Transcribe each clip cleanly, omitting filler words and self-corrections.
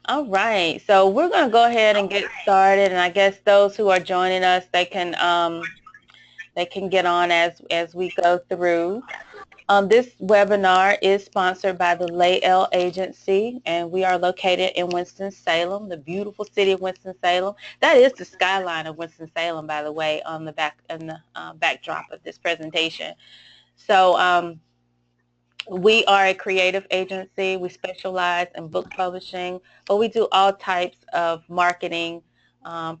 All right, so we're going to go ahead and get started, and I guess those who are joining us, they can get on as we go through. This webinar is sponsored by the Layell Agency, and we are located in Winston-Salem, the beautiful city of Winston-Salem. That is the skyline of Winston-Salem, by the way, on the backdrop of this presentation. So we are a creative agency. We specialize in book publishing, but we do all types of marketing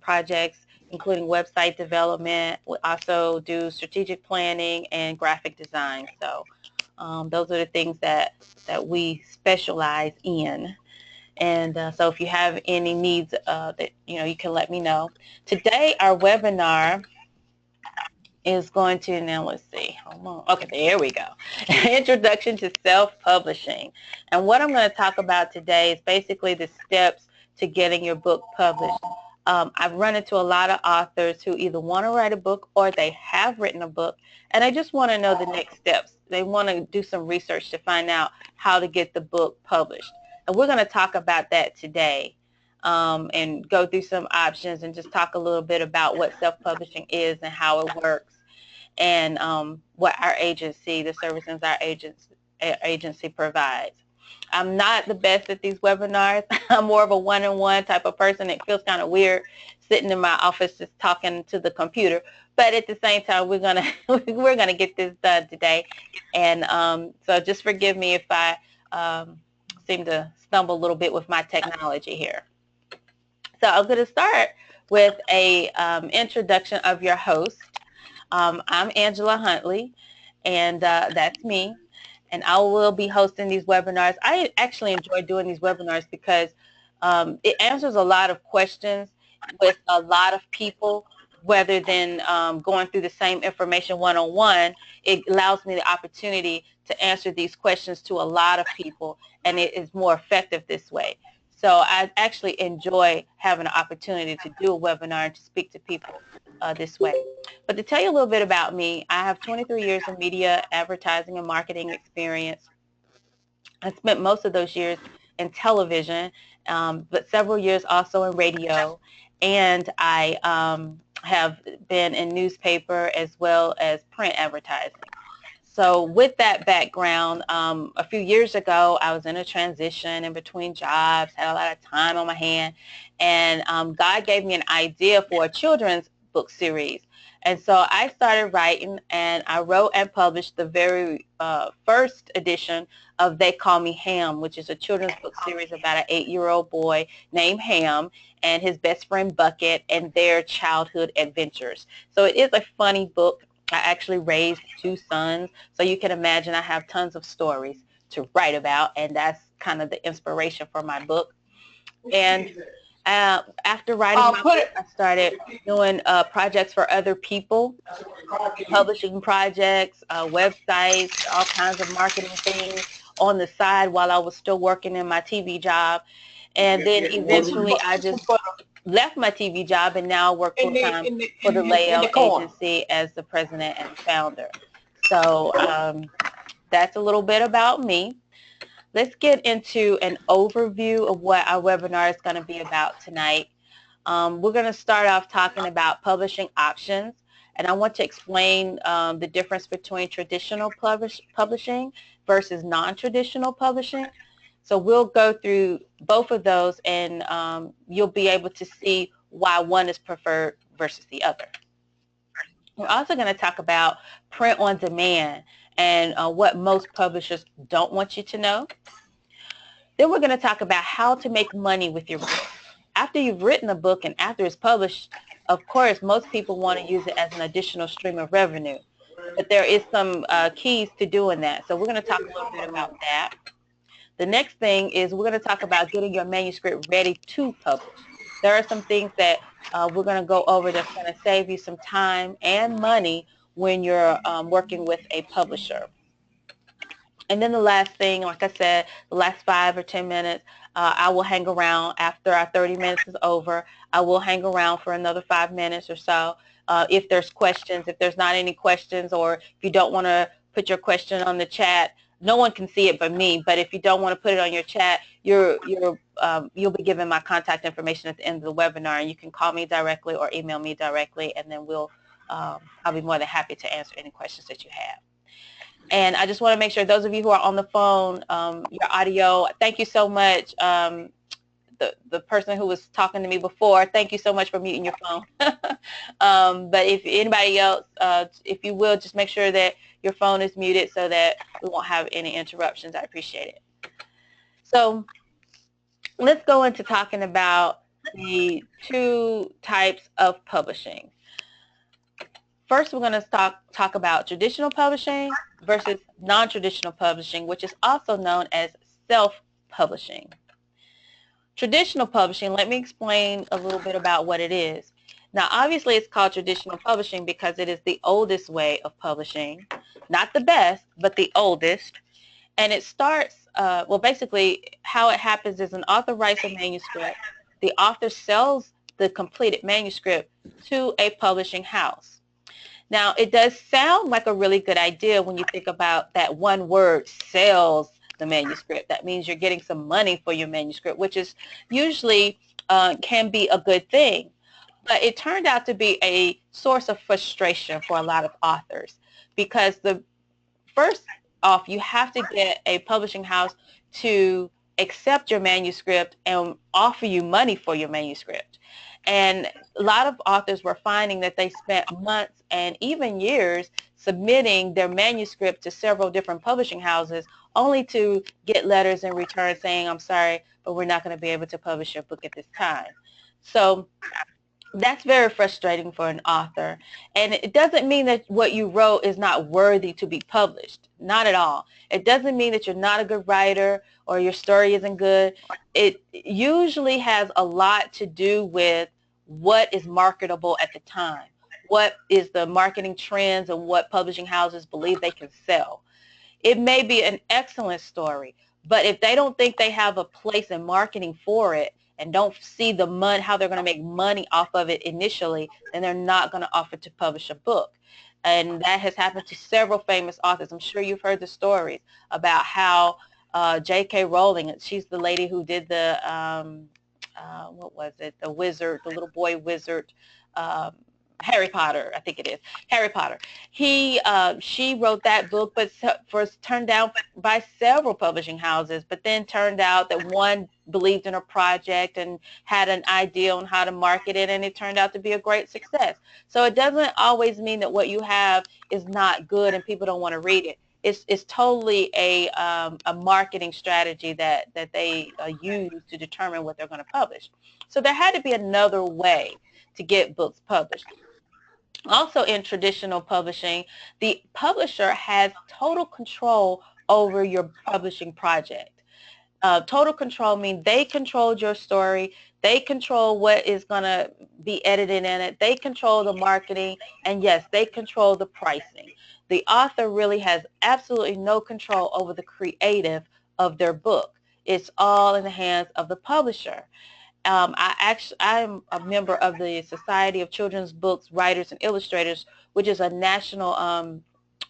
projects, including website development. We also do strategic planning and graphic design. So those are the things that we specialize in. And so if you have any needs that you can let me know. Today our webinar is going to, now let's see, hold on. Okay, there we go. Introduction to Self-Publishing. And what I'm going to talk about today is basically the steps to getting your book published. I've run into a lot of authors who either want to write a book or they have written a book, and they just want to know the next steps. They want to do some research to find out how to get the book published. And we're going to talk about that today. And go through some options and just talk a little bit about what self-publishing is and how it works, and what our agency, the services our agency provides. I'm not the best at these webinars. I'm more of a one-on-one type of person. It feels kind of weird sitting in my office just talking to the computer. But at the same time, we're gonna get this done today. And so just forgive me if I seem to stumble a little bit with my technology here. So I'm going to start with a introduction of your host. I'm Angela Huntley, and that's me. And I will be hosting these webinars. I actually enjoy doing these webinars because it answers a lot of questions with a lot of people, rather than going through the same information one-on-one. It allows me the opportunity to answer these questions to a lot of people, and it is more effective this way. So I actually enjoy having an opportunity to do a webinar and to speak to people this way. But to tell you a little bit about me, I have 23 years of media, advertising, and marketing experience. I spent most of those years in television, but several years also in radio, and I have been in newspaper as well as print advertising. So with that background, a few years ago, I was in a transition in between jobs, had a lot of time on my hand, and God gave me an idea for a children's book series. And so I started writing, and I wrote and published the very first edition of They Call Me Ham, which is a children's book series about an 8-year-old boy named Ham and his best friend Bucket and their childhood adventures. So it is a funny book. I actually raised 2 sons, so you can imagine I have tons of stories to write about, and that's kind of the inspiration for my book. And after writing my book, I started doing projects for other people, publishing projects, websites, all kinds of marketing things on the side while I was still working in my TV job. And then eventually I just left my TV job and now work full-time for the Layell Agency as the president and founder. So that's a little bit about me. Let's get into an overview of what our webinar is going to be about tonight. We're going to start off talking about publishing options, and I want to explain the difference between traditional publishing versus non-traditional publishing. So we'll go through both of those, and you'll be able to see why one is preferred versus the other. We're also going to talk about print on demand and what most publishers don't want you to know. Then we're going to talk about how to make money with your book. After you've written a book and after it's published, of course, most people want to use it as an additional stream of revenue. But there is some keys to doing that. So we're going to talk a little bit about that. The next thing is we're going to talk about getting your manuscript ready to publish. There are some things that we're going to go over that's going to save you some time and money when you're working with a publisher. And then the last thing, like I said, the last 5 or 10 minutes, I will hang around after our 30 minutes is over. I will hang around for another 5 minutes or so. If there's questions, if there's not any questions, or if you don't want to put your question on the chat, no one can see it but me. But if you don't want to put it on your chat, you'll be given my contact information at the end of the webinar, and you can call me directly or email me directly, and then I'll be more than happy to answer any questions that you have. And I just want to make sure those of you who are on the phone, your audio, thank you so much. The person who was talking to me before, thank you so much for muting your phone. But if anybody else, if you will, just make sure that your phone is muted so that we won't have any interruptions. I appreciate it. So let's go into talking about the two types of publishing. First, we're going to talk about traditional publishing versus non-traditional publishing, which is also known as self-publishing. Traditional publishing, let me explain a little bit about what it is. Now, obviously, it's called traditional publishing because it is the oldest way of publishing. Not the best, but the oldest. And it starts, well, basically, how it happens is an author writes a manuscript. The author sells the completed manuscript to a publishing house. Now, it does sound like a really good idea when you think about that one word, sells the manuscript. That means you're getting some money for your manuscript, which is usually can be a good thing. But it turned out to be a source of frustration for a lot of authors because first off, you have to get a publishing house to accept your manuscript and offer you money for your manuscript. And a lot of authors were finding that they spent months and even years submitting their manuscript to several different publishing houses only to get letters in return saying, I'm sorry, but we're not going to be able to publish your book at this time. So that's very frustrating for an author. And it doesn't mean that what you wrote is not worthy to be published. Not at all. It doesn't mean that you're not a good writer or your story isn't good. It usually has a lot to do with what is marketable at the time. What is the marketing trends and what publishing houses believe they can sell. It may be an excellent story, but if they don't think they have a place in marketing for it and don't see the money, how they're going to make money off of it initially, then they're not going to offer to publish a book. And that has happened to several famous authors. I'm sure you've heard the stories about how J.K. Rowling, she's the lady who did the, what was it, the wizard, the little boy wizard, Harry Potter, I think it is, Harry Potter. She wrote that book, but was turned down by several publishing houses, but then turned out that one believed in her project and had an idea on how to market it, and it turned out to be a great success. So it doesn't always mean that what you have is not good and people don't want to read it. It's totally a marketing strategy that they use to determine what they're going to publish. So there had to be another way to get books published. Also in traditional publishing, the publisher has total control over your publishing project. Total control means they control your story, they control what is going to be edited in it, they control the marketing, and yes, they control the pricing. The author really has absolutely no control over the creative of their book. It's all in the hands of the publisher. I'm a member of the Society of Children's Books Writers and Illustrators, which is a national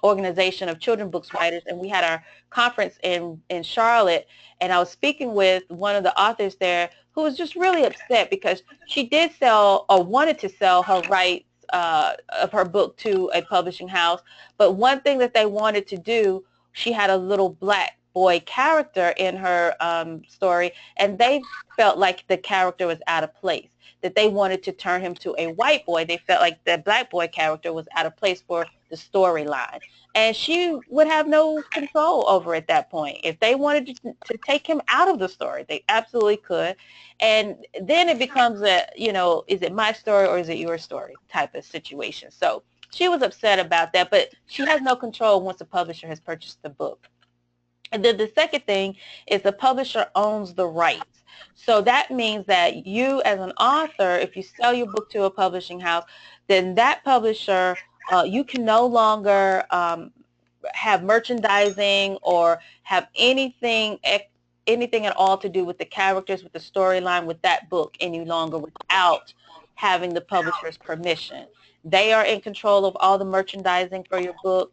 organization of children's books writers, and we had our conference in Charlotte, and I was speaking with one of the authors there who was just really upset because she did sell or wanted to sell her rights of her book to a publishing house, but one thing that they wanted to do, she had a little black boy character in her story, and they felt like the character was out of place, that they wanted to turn him to a white boy. They felt like the black boy character was out of place for the storyline. And she would have no control over at that point. If they wanted to take him out of the story, they absolutely could. And then it becomes a, you know, is it my story or is it your story type of situation. So she was upset about that, but she has no control once the publisher has purchased the book. And then the second thing is the publisher owns the rights. So that means that you as an author, if you sell your book to a publishing house, then that publisher, you can no longer have merchandising or have anything at all to do with the characters, with the storyline, with that book any longer without having the publisher's permission. They are in control of all the merchandising for your book.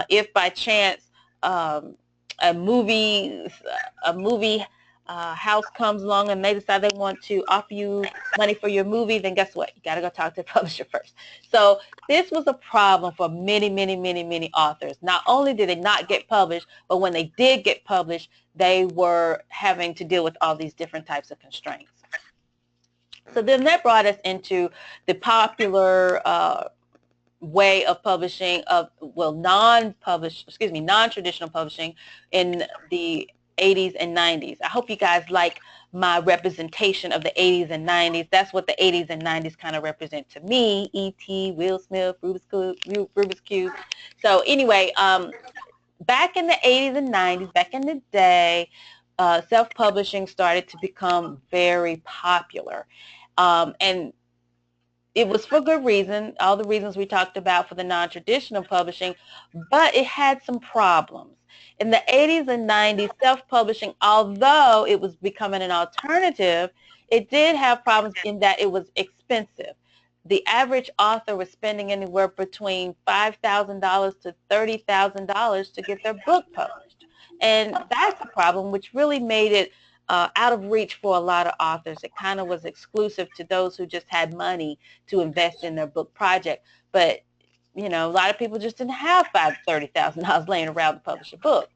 If by chance a movie house comes along and they decide they want to offer you money for your movie, then guess what? You got to go talk to the publisher first. So this was a problem for many, many, many, many authors. Not only did they not get published, but when they did get published, they were having to deal with all these different types of constraints. So then that brought us into the popular way of publishing non-traditional publishing in the 80s and 90s. I hope you guys like my representation of the 80s and 90s. That's what the 80s and 90s kind of represent to me. E.T., Will Smith, Rubik's Cube. So anyway, back in the 80s and 90s, back in the day, self-publishing started to become very popular. And it was for good reason, all the reasons we talked about for the non-traditional publishing, but it had some problems. In the 80s and 90s, self-publishing, although it was becoming an alternative, it did have problems in that it was expensive. The average author was spending anywhere between $5,000 to $30,000 to get their book published. And that's a problem, which really made it out of reach for a lot of authors. It kind of was exclusive to those who just had money to invest in their book project. But, you know, a lot of people just didn't have $30,000 laying around to publish a book.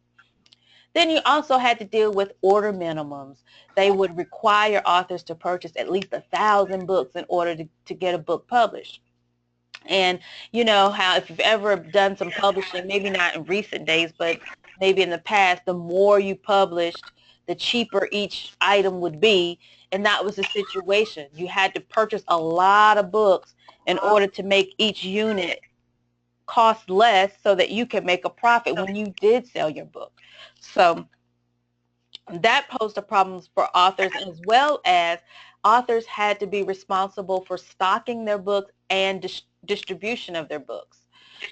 Then you also had to deal with order minimums. They would require authors to purchase at least 1,000 books in order to get a book published. And you know how if you've ever done some publishing, maybe not in recent days, but maybe in the past, the more you published, the cheaper each item would be. And that was the situation. You had to purchase a lot of books in order to make each unit cost less so that you could make a profit when you did sell your book. So that posed a problems for authors, as well as authors had to be responsible for stocking their books and distribution of their books.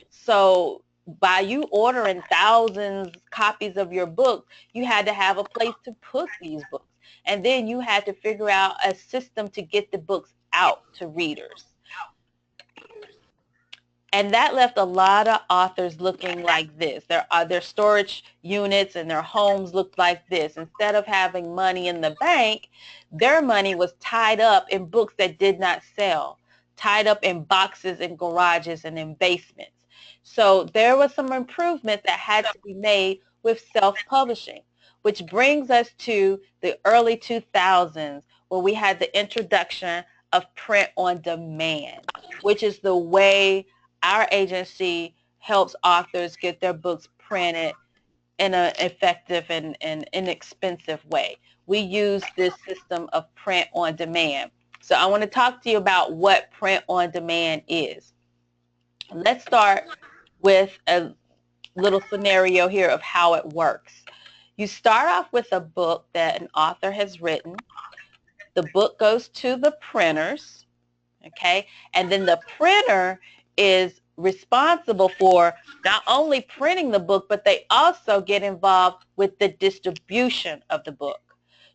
So by you ordering thousands copies of your book, you had to have a place to put these books. And then you had to figure out a system to get the books out to readers. And that left a lot of authors looking like this. Their storage units and their homes looked like this. Instead of having money in the bank, their money was tied up in books that did not sell, tied up in boxes in garages and in basements. So there was some improvement that had to be made with self-publishing, which brings us to the early 2000s, where we had the introduction of print on demand, which is the way our agency helps authors get their books printed in an effective and inexpensive way. We use this system of print on demand. So I want to talk to you about what print on demand is. Let's start with a little scenario here of how it works. You start off with a book that an author has written. The book goes to the printers, okay? And then the printer is responsible for not only printing the book, but they also get involved with the distribution of the book.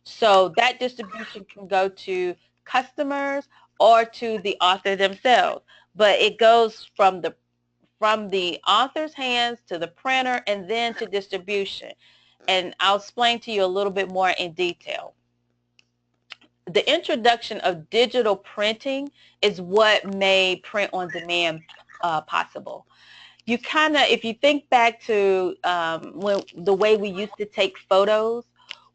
So that distribution can go to customers or to the author themselves, but it goes from the author's hands to the printer and then to distribution. And I'll explain to you a little bit more in detail. The introduction of digital printing is what made print on demand possible. You kind of, if you think back to when the way we used to take photos,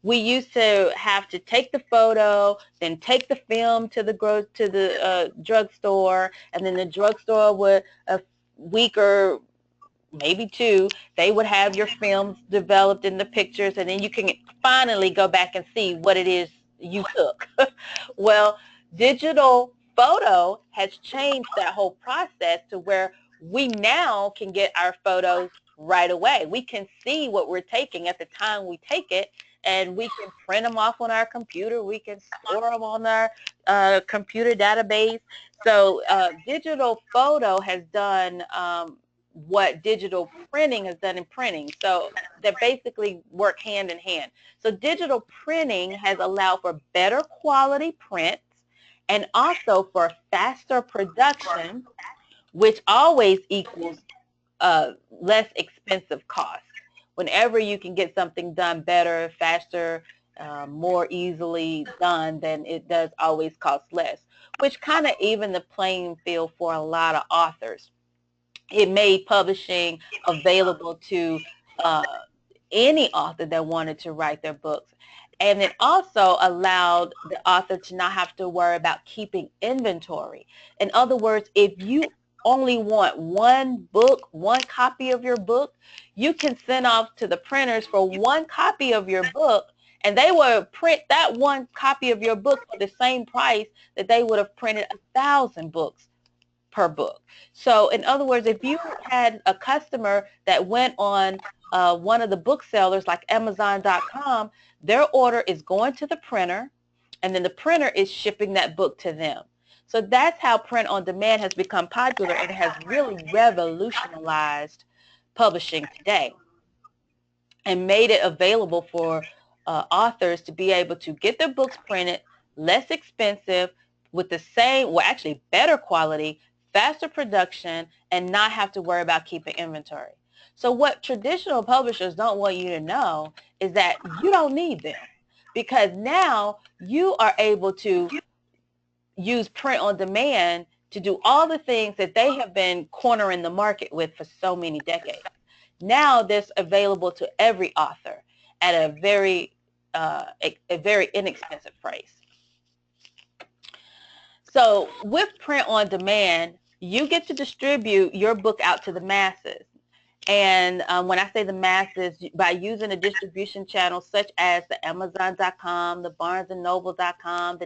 we used to have to take the photo, then take the film to the drugstore, and then the drugstore would, a week or maybe two, they would have your films developed in the pictures, and then you can finally go back and see what it is you took. Well, digital photo has changed that whole process to where we now can get our photos right away. We can see what we're taking at the time we take it, and we can print them off on our computer. We can store them on our computer database. So digital photo has done what digital printing has done in printing. So they basically work hand in hand. So digital printing has allowed for better quality prints and also for faster production, which always equals less expensive costs. Whenever you can get something done better, faster, more easily done, then it does always cost less, which kind of even the playing field for a lot of authors. It made publishing available to uh, any author that wanted to write their books. And it also allowed the author to not have to worry about keeping inventory. In other words, if you only want one book, one copy of your book, you can send off to the printers for one copy of your book, and they will print that one copy of your book for the same price that they would have printed 1,000 books per book. So in other words, if you had a customer that went on one of the booksellers like Amazon.com, their order is going to the printer, and then the printer is shipping that book to them. So that's how print on demand has become popular and has really revolutionized publishing today and made it available for authors to be able to get their books printed less expensive with the same, well actually better quality, faster production, and not have to worry about keeping inventory. So what traditional publishers don't want you to know is that you don't need them, because now you are able to use print on demand to do all the things that they have been cornering the market with for so many decades. Now this available to every author at a very inexpensive price. So with print on demand, you get to distribute your book out to the masses. And when I say the masses, by using a distribution channel such as the Amazon.com, the BarnesandNoble.com, the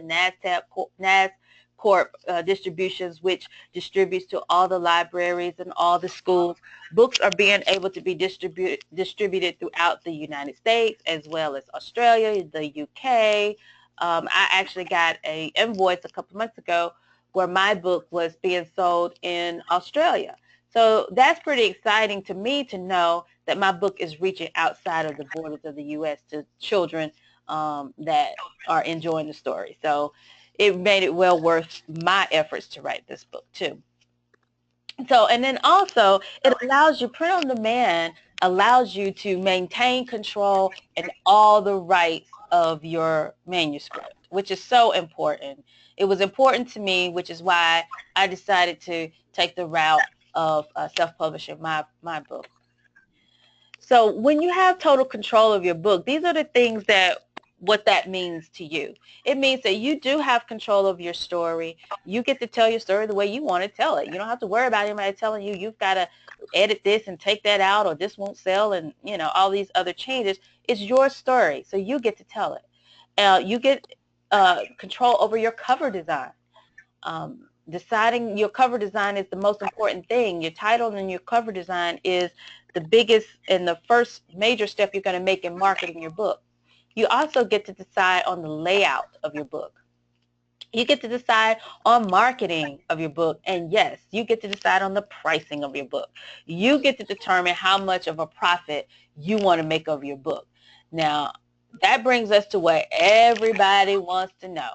NASCorp distributions, which distributes to all the libraries and all the schools, books are being able to be distributed throughout the United States as well as Australia, the UK. I actually got an invoice a couple months ago where my book was being sold in Australia. So that's pretty exciting to me to know that my book is reaching outside of the borders of the U.S. to children that are enjoying the story. So it made it well worth my efforts to write this book too. So, and then also it allows you, print on demand allows you to maintain control and all the rights of your manuscript, which is so important. It was important to me, which is why I decided to take the route of self-publishing my book. So when you have total control of your book, these are the things that what that means to you. It means that you do have control of your story. You get to tell your story the way you want to tell it. You don't have to worry about anybody telling you you've got to edit this and take that out, or this won't sell, and you know, all these other changes. It's your story, so you get to tell it. You get control over your cover design. Deciding your cover design is the most important thing. Your title and your cover design is the biggest and the first major step you're going to make in marketing your book. You also get to decide on the layout of your book. You get to decide on marketing of your book, and yes, you get to decide on the pricing of your book. You get to determine how much of a profit you want to make of your book. Now, that brings us to what everybody wants to know.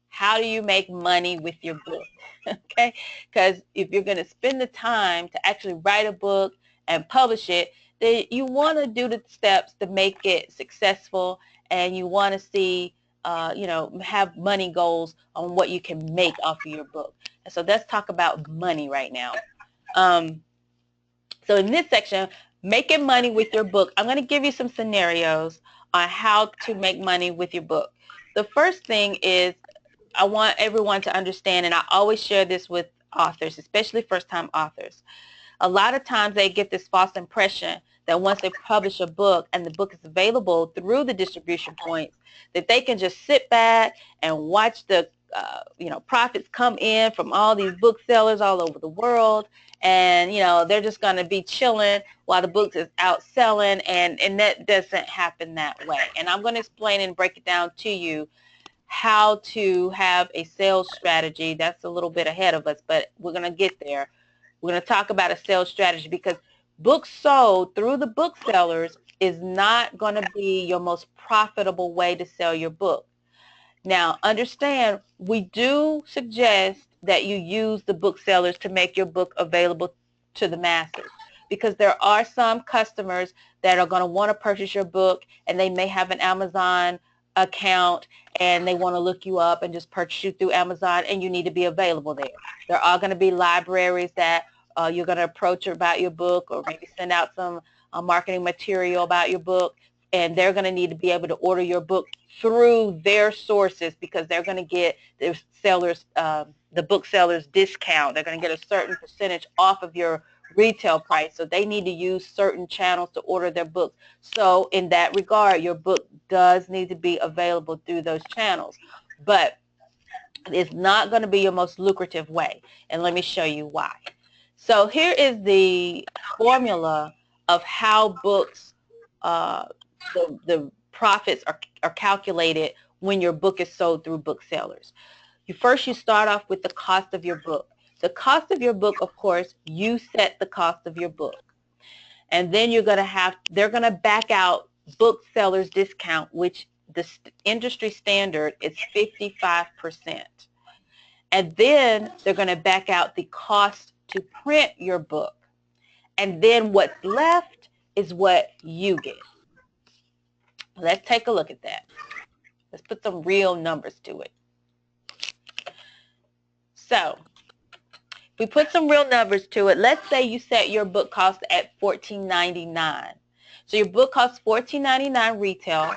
How do you make money with your book? Okay, because if you're going to spend the time to actually write a book and publish it, then you want to do the steps to make it successful, and you want to see, you know, have money goals on what you can make off of your book. And so let's talk about money right now. So in this section, making money with your book, I'm going to give you some scenarios on how to make money with your book. The first thing is, I want everyone to understand, and I always share this with authors, especially first-time authors. A lot of times they get this false impression that once they publish a book and the book is available through the distribution points, that they can just sit back and watch the you know, profits come in from all these booksellers all over the world, and you know, they're just going to be chilling while the book is out selling, and that doesn't happen that way. And I'm going to explain and break it down to you how to have a sales strategy. That's a little bit ahead of us, but we're going to get there. We're going to talk about a sales strategy, because books sold through the booksellers is not going to be your most profitable way to sell your book. Now, understand, we do suggest that you use the booksellers to make your book available to the masses. because there are some customers that are going to want to purchase your book, and they may have an Amazon account, and they want to look you up and just purchase you through Amazon, and you need to be available there. There are going to be libraries that you're going to approach about your book, or maybe send out some marketing material about your book, and they're going to need to be able to order your book through their sources, because they're going to get the sellers, the booksellers discount. They're going to get a certain percentage off of your retail price, so they need to use certain channels to order their books. So in that regard, your book does need to be available through those channels, but it's not going to be your most lucrative way, and let me show you why. So here is the formula of how books, the profits are calculated when your book is sold through booksellers. You start off with the cost of your book. The cost of your book, of course, you set the cost of your book. And then they're going to back out booksellers discount, which the industry standard is 55%. And then they're going to back out the cost to print your book. And then what's left is what you get. Let's take a look at that. Let's put some real numbers to it. So if we put some real numbers to it, let's say you set your book cost at $14.99. So your book costs $14.99 retail.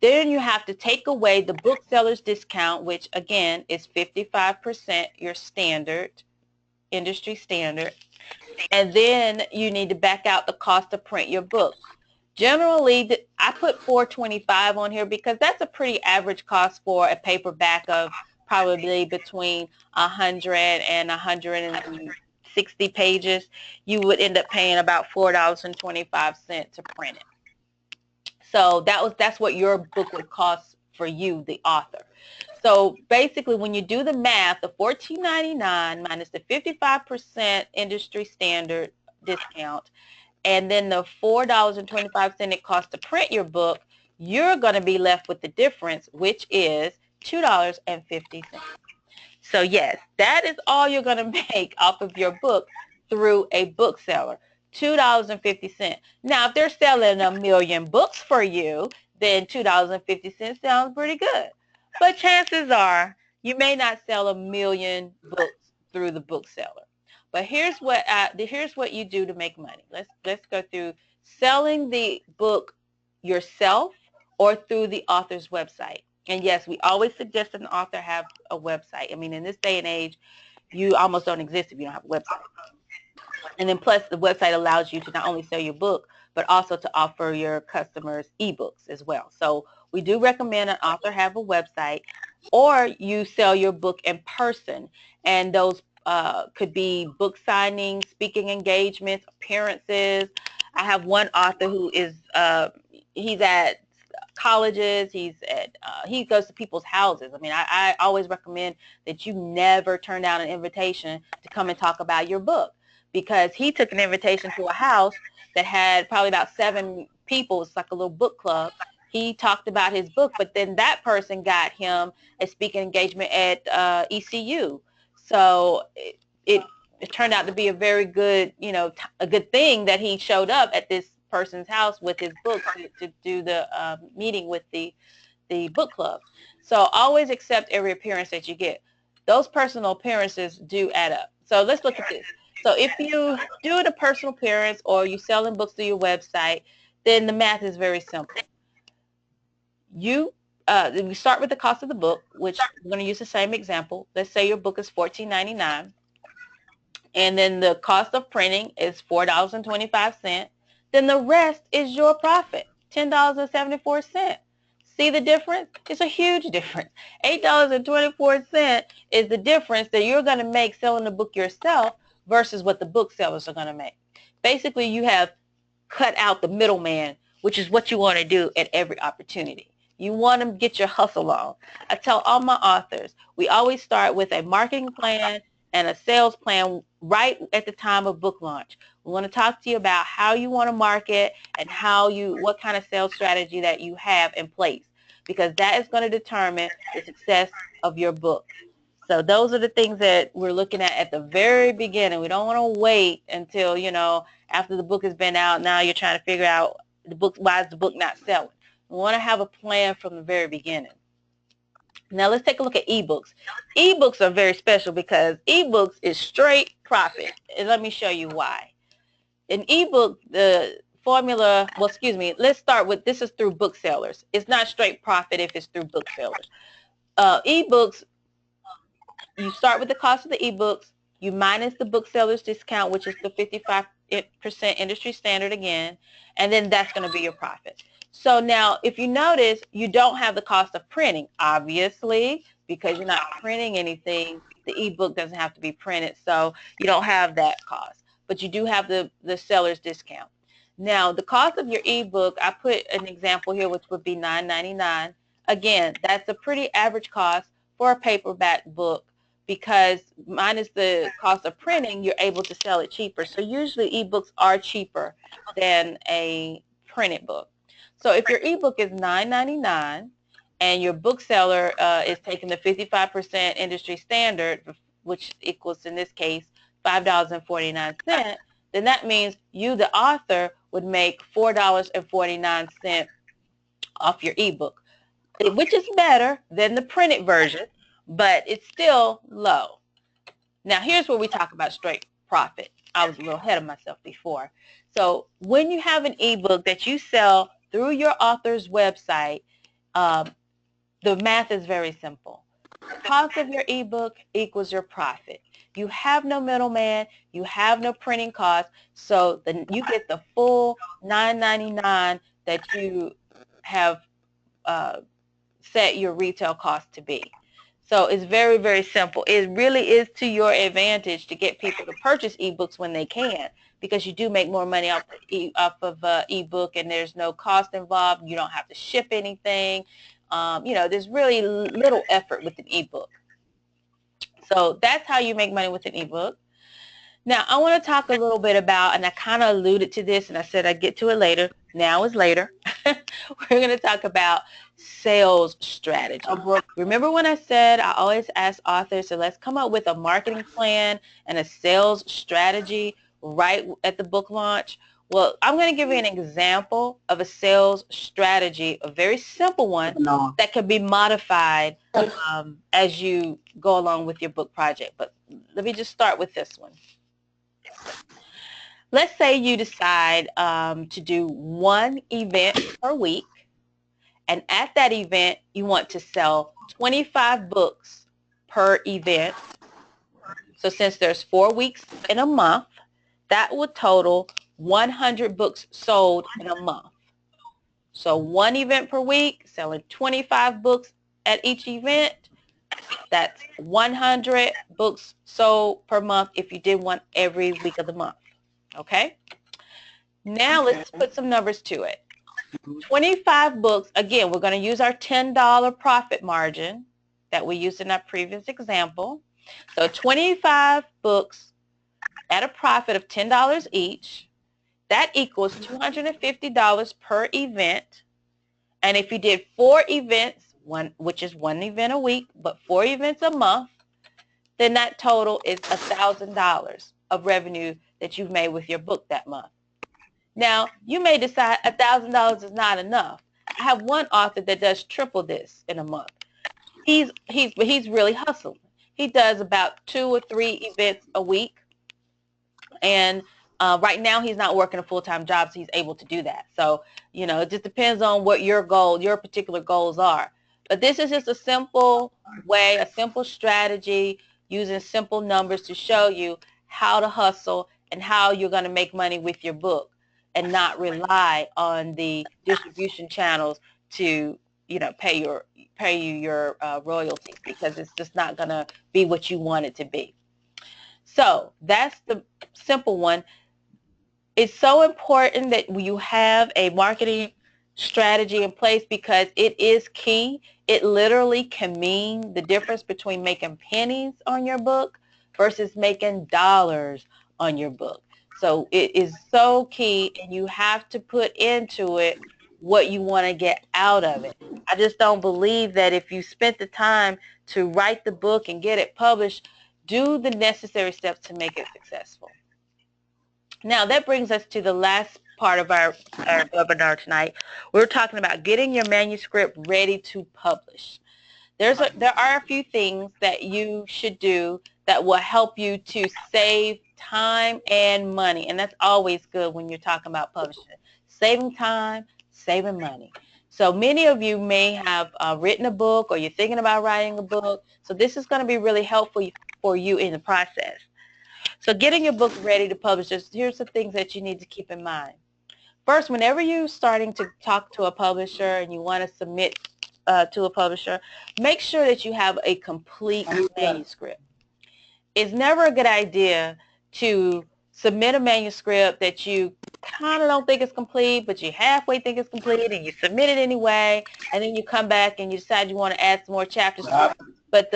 Then you have to take away the bookseller's discount, which again is 55%, your standard, industry standard. And then you need to back out the cost to print your book. Generally, I put $4.25 on here because that's a pretty average cost for a paperback of probably between 100 and 160 pages. You would end up paying about $4.25 to print it. So that's what your book would cost for you, the author. So basically, when you do the math, the $14.99 minus the 55% industry standard discount, and then the $4.25 it costs to print your book, you're going to be left with the difference, which is $2.50. So yes, that is all you're going to make off of your book through a bookseller, $2.50. Now, if they're selling 1 million books for you, then $2.50 sounds pretty good. But chances are you may not sell 1 million books through the bookseller. But here's what you do to make money. Let's go through selling the book yourself or through the author's website. And yes, we always suggest that an author have a website. I mean, in this day and age, you almost don't exist if you don't have a website. And then plus the website allows you to not only sell your book, but also to offer your customers ebooks as well. So we do recommend an author have a website, or you sell your book in person. And those could be book signings, speaking engagements, appearances. I have one author who is, he's at colleges, he goes to people's houses. I mean, I always recommend that you never turn down an invitation to come and talk about your book, because he took an invitation to a house that had probably about 7 people. It's like a little book club. He talked about his book, but then that person got him a speaking engagement at ECU. So it turned out to be a very good, a good thing that he showed up at this person's house with his book to do the meeting with the book club. So always accept every appearance that you get. Those personal appearances do add up. So let's look at this. So if you do the personal appearance or you're selling books through your website, then the math is very simple. You start with the cost of the book, which we're going to use the same example. Let's say your book is $14.99, and then the cost of printing is $4.25. Then the rest is your profit, $10.74. See the difference? It's a huge difference. $8.24 is the difference that you're going to make selling the book yourself versus what the booksellers are going to make. Basically, you have cut out the middleman, which is what you want to do at every opportunity. You want to get your hustle on. I tell all my authors, we always start with a marketing plan and a sales plan right at the time of book launch. We want to talk to you about how you want to market and what kind of sales strategy that you have in place, because that is going to determine the success of your book. So those are the things that we're looking at the very beginning. We don't want to wait until, after the book has been out, now you're trying to figure out why is the book not selling. We want to have a plan from the very beginning. Now let's take a look at ebooks. Ebooks are very special because ebooks is straight profit. And let me show you why. An ebook, the formula, well, excuse me, let's start with, this is through booksellers. It's not straight profit if it's through booksellers. Ebooks, you start with the cost of the ebooks, you minus the bookseller's discount, which is the 55% industry standard again, and then that's going to be your profit. So now, if you notice, you don't have the cost of printing, obviously, because you're not printing anything. The ebook doesn't have to be printed, so you don't have that cost. But you do have the seller's discount. Now, the cost of your ebook, I put an example here, which would be $9.99. Again, that's a pretty average cost for a paperback book, because minus the cost of printing, you're able to sell it cheaper. So usually ebooks are cheaper than a printed book. So if your ebook is $9.99 and your bookseller is taking the 55% industry standard, which equals in this case $5.49, then that means you, the author, would make $4.49 off your ebook, which is better than the printed version, but it's still low. Now here's where we talk about straight profit. I was a little ahead of myself before. So when you have an ebook that you sell through your author's website, the math is very simple. The cost of your ebook equals your profit. You have no middleman, you have no printing costs, so then you get the full $9.99 that you have set your retail cost to be. So it's very, very simple. It really is to your advantage to get people to purchase ebooks when they can, because you do make more money off of ebook, and there's no cost involved. You don't have to ship anything. You know, there's really little effort with an ebook. So that's how you make money with an ebook. Now, I want to talk a little bit about, and I kind of alluded to this, and I said I'd get to it later. Now is later. We're going to talk about sales strategy. Remember when I said I always ask authors, so let's come up with a marketing plan and a sales strategy right at the book launch? Well, I'm going to give you an example of a sales strategy, a very simple one that can be modified as you go along with your book project. But let me just start with this one. Let's say you decide to do one event per week, and at that event you want to sell 25 books per event. So since there's 4 weeks in a month, that would total 100 books sold in a month. So one event per week, selling 25 books at each event, that's 100 books sold per month if you did one every week of the month. Okay? Now let's put some numbers to it. 25 books, again, we're going to use our $10 profit margin that we used in our previous example. So 25 books at a profit of $10 each, that equals $250 per event. And if you did 4 events, which is one event a week, but 4 events a month, then that total is $1,000 of revenue that you've made with your book that month. Now, you may decide $1,000 is not enough. I have one author that does triple this in a month. He's really hustling. He does about 2 or 3 events a week, and right now he's not working a full-time job, so he's able to do that. So, you know, it just depends on what your particular goals are. But this is just a simple way, a simple strategy using simple numbers to show you how to hustle and how you're going to make money with your book and not rely on the distribution channels to, you know, pay you your royalties, because it's just not going to be what you want it to be. So that's the simple one. It's so important that you have a marketing strategy in place, because it is key. It literally can mean the difference between making pennies on your book versus making dollars on your book. So it is so key, and you have to put into it what you want to get out of it. I just don't believe that if you spent the time to write the book and get it published, do the necessary steps to make it successful. Now that brings us to the last part of our webinar tonight. We're talking about getting your manuscript ready to publish. There are a few things that you should do that will help you to save time and money, and that's always good when you're talking about publishing. Saving time, saving money. So many of you may have written a book, or you're thinking about writing a book, so this is going to be really helpful for you in the process. So getting your book ready to publish, here's the things that you need to keep in mind. First, whenever you're starting to talk to a publisher and you want to submit to a publisher, make sure that you have a complete manuscript. It's never a good idea to submit a manuscript that you kind of don't think is complete, but you halfway think it's complete, and you submit it anyway, and then you come back and you decide you want to add some more chapters to it, but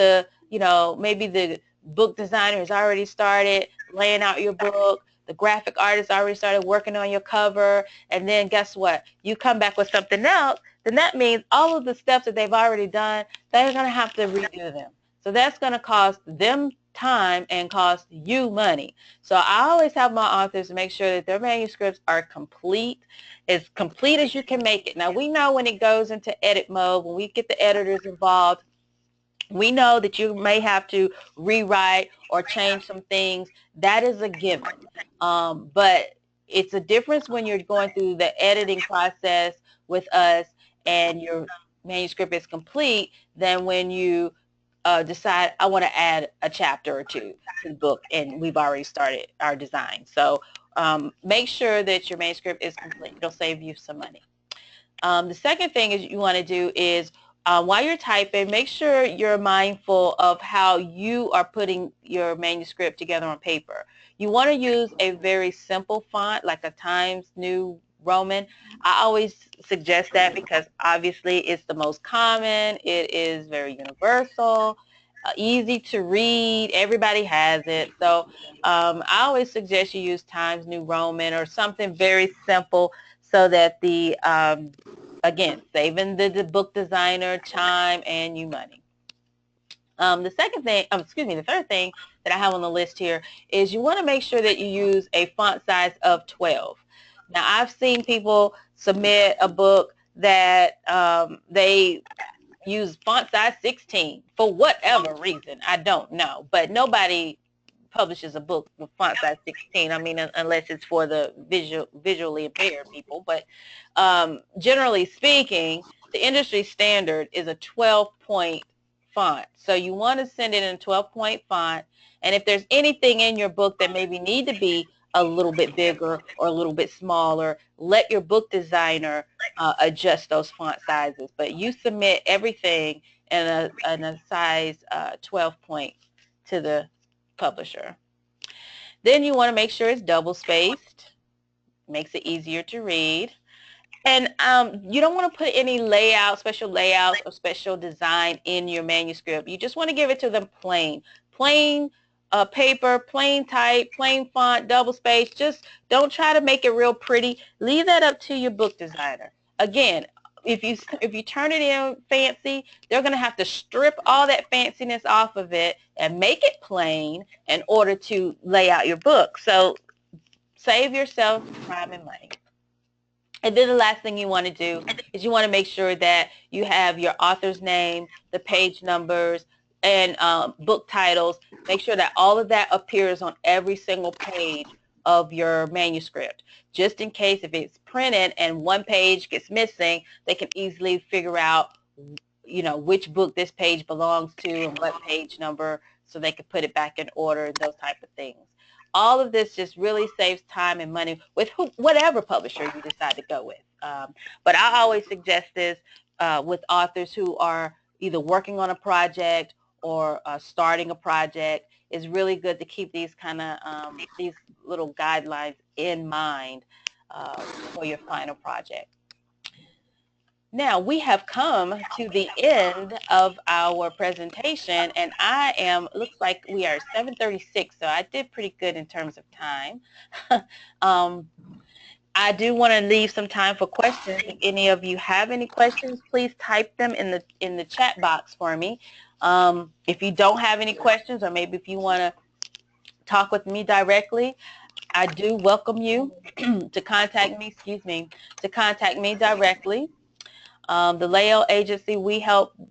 maybe the book designer has already started laying out your book, the graphic artist already started working on your cover, and then guess what? You come back with something else, then that means all of the steps that they've already done, they're going to have to redo them. So that's going to cost them time and cost you money. So I always have my authors make sure that their manuscripts are complete as you can make it. Now we know when it goes into edit mode, when we get the editors involved, we know that you may have to rewrite or change some things. That is a given. But it's a difference when you're going through the editing process with us and your manuscript is complete than when you decide I want to add a chapter or two to the book and we've already started our design. So make sure that your manuscript is complete. It'll save you some money. The second thing is you want to do is while you're typing, make sure you're mindful of how you are putting your manuscript together on paper. You want to use a very simple font like a Times New Roman. I always suggest that because obviously it's the most common. It is very universal, easy to read. Everybody has it. So I always suggest you use Times New Roman or something very simple so that again, saving the book designer time and you money. The third thing that I have on the list here is you want to make sure that you use a font size of 12. Now, I've seen people submit a book that they use font size 16 for whatever reason. I don't know, but nobody publishes a book with font size 16. I mean, unless it's for the visually impaired people. But generally speaking, the industry standard is a 12-point font. So you want to send it in a 12-point font. And if there's anything in your book that maybe need to be a little bit bigger or a little bit smaller, let your book designer adjust those font sizes. But you submit everything in a size 12 point to the publisher. Then you want to make sure it's double spaced. Makes it easier to read. And you don't want to put any special layouts or special design in your manuscript. You just want to give it to them plain. Plain paper, plain type, plain font, double space. Just don't try to make it real pretty. Leave that up to your book designer. Again, if you turn it in fancy, they're going to have to strip all that fanciness off of it and make it plain in order to lay out your book. So save yourself time and money. And then the last thing you want to do is you want to make sure that you have your author's name, the page numbers, and book titles. Make sure that all of that appears on every single page of your manuscript. Just in case if it's printed and one page gets missing, they can easily figure out, which book this page belongs to and what page number, so they can put it back in order and those type of things. All of this just really saves time and money with whatever publisher you decide to go with. But I always suggest this with authors who are either working on a project or starting a project. It's really good to keep these these little guidelines in mind for your final project. Now we have come to the end of our presentation, and looks like we are 7:36, so I did pretty good in terms of time. I do want to leave some time for questions. If any of you have any questions, please type them in the chat box for me. If you don't have any questions, or maybe if you want to talk with me directly, I do welcome you to contact me, to contact me directly. The Lael Agency, we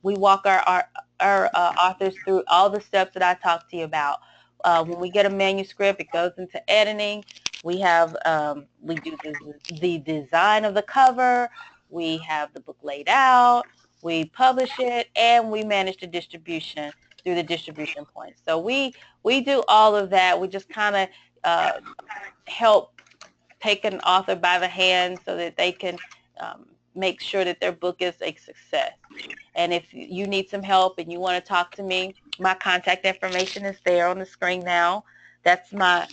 walk our authors through all the steps that I talked to you about. When we get a manuscript, it goes into editing. We do the design of the cover. We have the book laid out. We publish it, and we manage the distribution through the distribution points. So we do all of that. We just kind of help take an author by the hand so that they can make sure that their book is a success. And if you need some help and you want to talk to me, my contact information is there on the screen now. That's my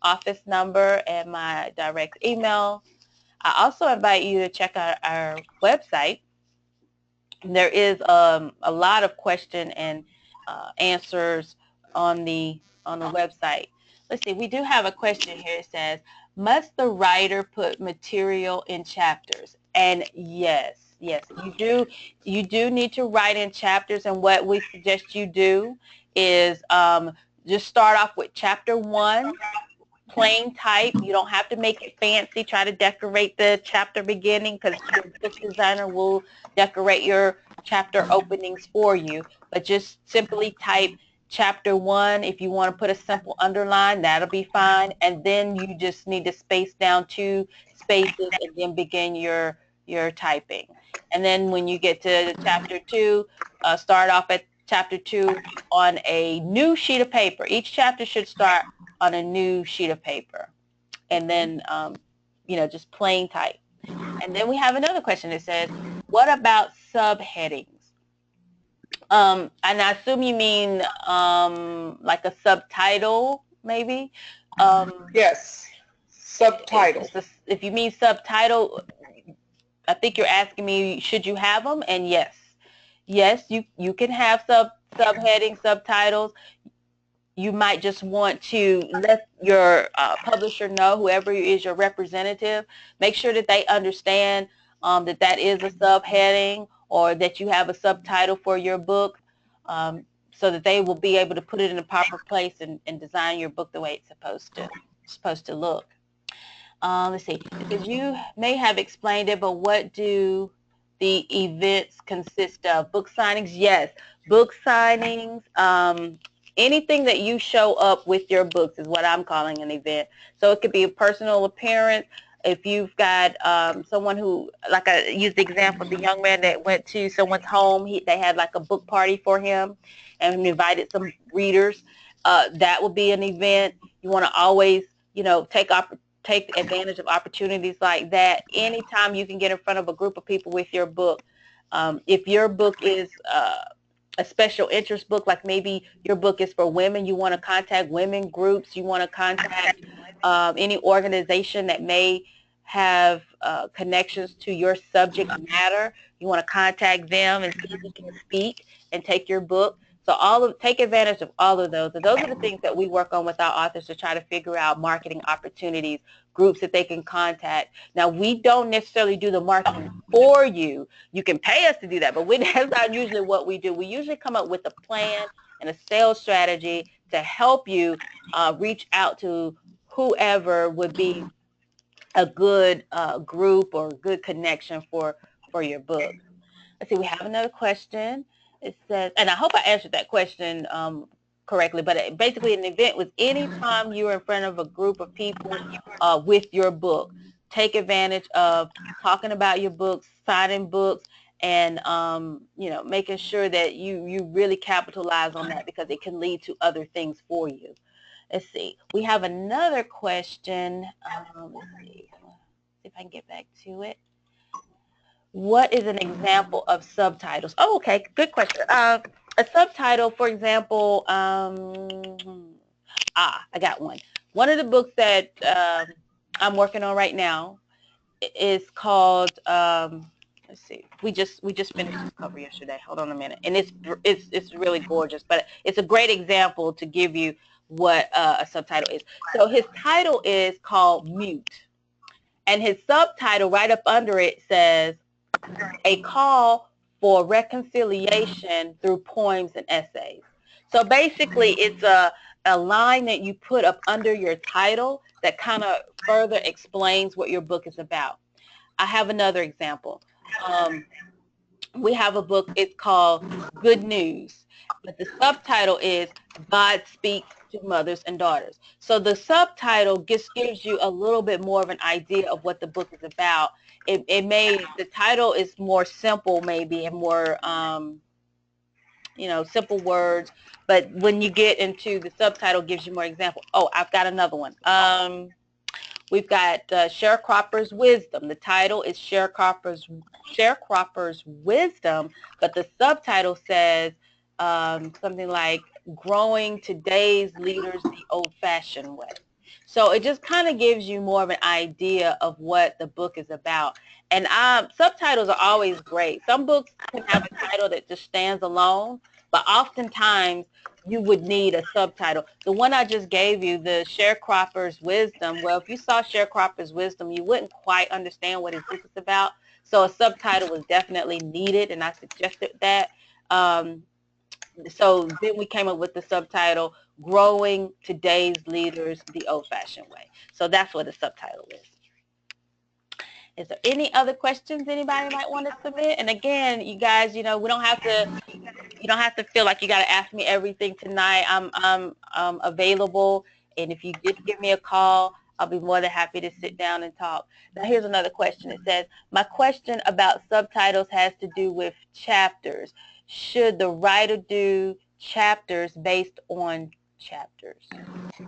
office number and my direct email. I also invite you to check out our website. There is a lot of question and answers on the website. Let's see, we do have a question here. It says, must the writer put material in chapters? And yes, you do need to write in chapters, and what we suggest you do is just start off with chapter 1, plain type. You don't have to make it fancy. Try to decorate the chapter beginning, because your book designer will decorate your chapter openings for you. But just simply type chapter 1. If you want to put a simple underline, that'll be fine. And then you just need to space down 2 spaces and then begin your typing. And then when you get to chapter 2, start off at chapter 2 on a new sheet of paper. Each chapter should start on a new sheet of paper, and then just plain type. And then we have another question that says, what about subheadings? And I assume you mean like a subtitle, maybe? Yes, subtitle. If you mean subtitle, I think you're asking me, should you have them? And yes, you can have subheadings, subtitles. You might just want to let your publisher know, whoever is your representative, make sure that they understand that is a subheading, or that you have a subtitle for your book, so that they will be able to put it in the proper place and design your book the way it's supposed to look. Let's see, because you may have explained it, but what do the events consist of? Book signings? Yes, book signings. Anything that you show up with your books is what I'm calling an event. So it could be a personal appearance. If you've got someone who, like I used the example, the young man that went to someone's home, they had like a book party for him and invited some readers. That would be an event. You want to always, take advantage of opportunities like that. Anytime you can get in front of a group of people with your book. If your book is a special interest book, like maybe your book is for women, you want to contact women groups, you want to contact any organization that may have connections to your subject matter, you want to contact them and see if you can speak and take your book. So take advantage of all of those. And those are the things that we work on with our authors to try to figure out marketing opportunities, groups that they can contact. Now, we don't necessarily do the marketing for you. You can pay us to do that, but that's not usually what we do. We usually come up with a plan and a sales strategy to help you reach out to whoever would be a good group or a good connection for your book. Let's see, we have another question. It says, and I hope I answered that question correctly, but basically an event was any time you're in front of a group of people with your book. Take advantage of talking about your books, signing books, and making sure that you really capitalize on that, because it can lead to other things for you. Let's see. We have another question. Let's see if I can get back to it. What is an example of subtitles? Oh, okay. Good question. A subtitle, for example, I got one. One of the books that I'm working on right now is called, let's see, we just finished this cover yesterday. Hold on a minute. And it's really gorgeous, but it's a great example to give you what a subtitle is. So his title is called Mute. And his subtitle right up under it says, A Call for Reconciliation Through Poems and Essays. So basically it's a line that you put up under your title that kind of further explains what your book is about. I have another example. We have a book, it's called Good News, but the subtitle is God Speaks to Mothers and Daughters. So the subtitle just gives you a little bit more of an idea of what the book is about. The title is more simple maybe and more, simple words, but when you get into the subtitle, gives you more example. Oh, I've got another one. We've got Sharecropper's Wisdom. The title is Sharecropper's Wisdom, but the subtitle says something like Growing Today's Leaders the Old-Fashioned Way. So it just kind of gives you more of an idea of what the book is about. And subtitles are always great. Some books can have a title that just stands alone, but oftentimes you would need a subtitle. The one I just gave you, the Sharecropper's Wisdom, well, if you saw Sharecropper's Wisdom, you wouldn't quite understand what his book is about. So a subtitle was definitely needed, and I suggested that. So then we came up with the subtitle, Growing Today's Leaders the Old-Fashioned Way. So that's what the subtitle is. Is there any other questions anybody might want to submit? And again, you guys, you don't have to feel like you got to ask me everything tonight. I'm available, and if you did give me a call, I'll be more than happy to sit down and talk. Now, here's another question. It says, my question about subtitles has to do with chapters. Should the writer do chapters based on chapters?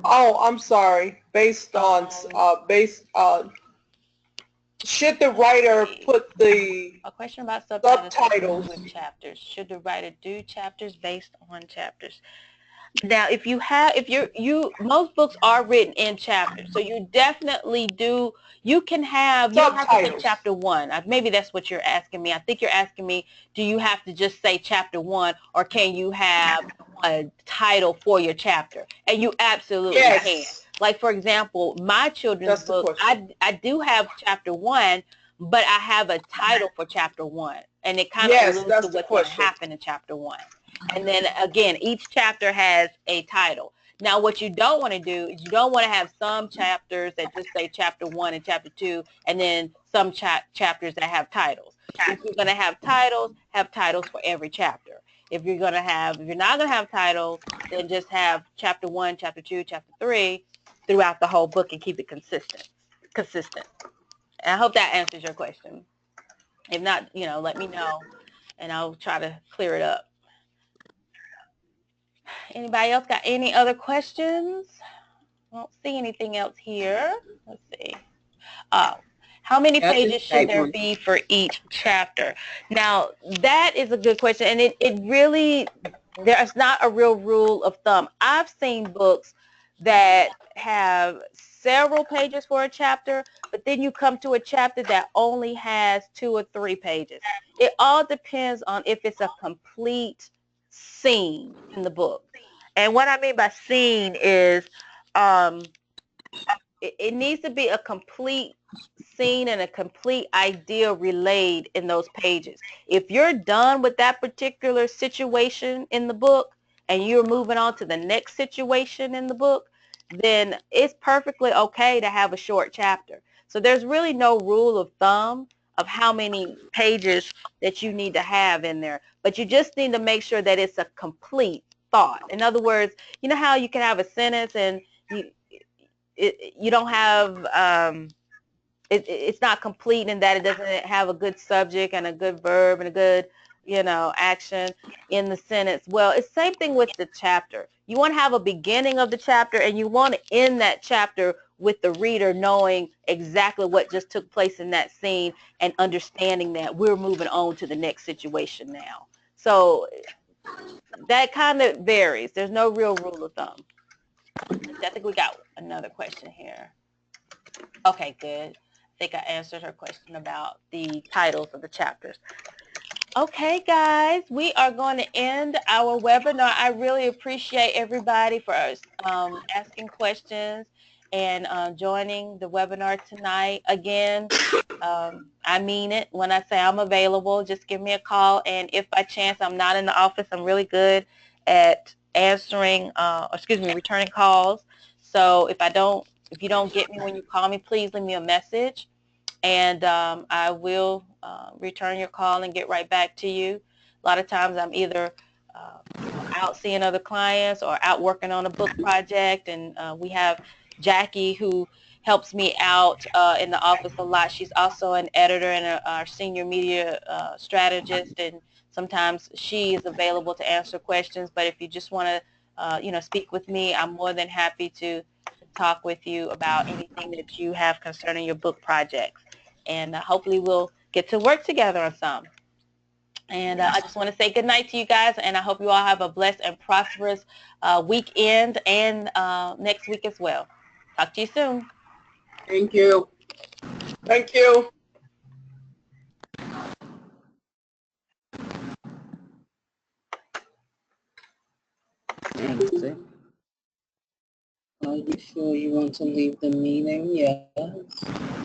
Oh, I'm sorry. Should the writer put the a question about subtitles with chapters? Should the writer do chapters based on chapters? Now, most books are written in chapters, so you definitely do. You don't have to say chapter 1. Maybe that's what you're asking me. I think you're asking me, do you have to just say chapter 1, or can you have a title for your chapter? And you absolutely can. Like, for example, my children's book, I do have chapter 1, but I have a title for chapter 1, and it kind of alludes to what's going to happen in chapter 1. And then again, each chapter has a title. Now, what you don't want to do is you don't want to have some chapters that just say chapter 1 and chapter 2, and then some chapters that have titles. If you're going to have titles for every chapter. If you're not going to have titles, then just have chapter 1, chapter 2, chapter 3 throughout the whole book and keep it consistent. And I hope that answers your question. If not, let me know, and I'll try to clear it up. Anybody else got any other questions? I don't see anything else here. Let's see. How many pages should there be for each chapter? Now, that is a good question, and it really, there's not a real rule of thumb. I've seen books that have several pages for a chapter, but then you come to a chapter that only has 2 or 3 pages. It all depends on if it's a complete scene in the book. And what I mean by scene is it needs to be a complete scene and a complete idea relayed in those pages. If you're done with that particular situation in the book and you're moving on to the next situation in the book, then it's perfectly okay to have a short chapter. So there's really no rule of thumb of how many pages that you need to have in there, but you just need to make sure that it's a complete thought. In other words, you know how you can have a sentence and you don't have it's not complete in that it doesn't have a good subject and a good verb and a good action in the sentence. Well, it's the same thing with the chapter. You want to have a beginning of the chapter, and you want to end that chapter with the reader knowing exactly what just took place in that scene and understanding that we're moving on to the next situation now. So that kind of varies. There's no real rule of thumb. I think we got another question here. Okay, good. I think I answered her question about the titles of the chapters. Okay, guys, we are going to end our webinar. I really appreciate everybody for asking questions and joining the webinar tonight. Again, I mean it when I say I'm available. Just give me a call, and if by chance I'm not in the office, I'm really good at answering, returning calls. So if you don't get me when you call me, please leave me a message, and I will return your call and get right back to you. A lot of times I'm either out seeing other clients or out working on a book project, and we have Jackie who helps me out in the office a lot. She's also an editor and our senior media strategist, and sometimes she is available to answer questions. But if you just want to speak with me, I'm more than happy to talk with you about anything that you have concerning your book projects. And hopefully we'll get to work together on some. And I just want to say good night to you guys, and I hope you all have a blessed and prosperous weekend and next week as well. Talk to you soon. Thank you. Thank you. Exit. Are you sure you want to leave the meeting? Yes.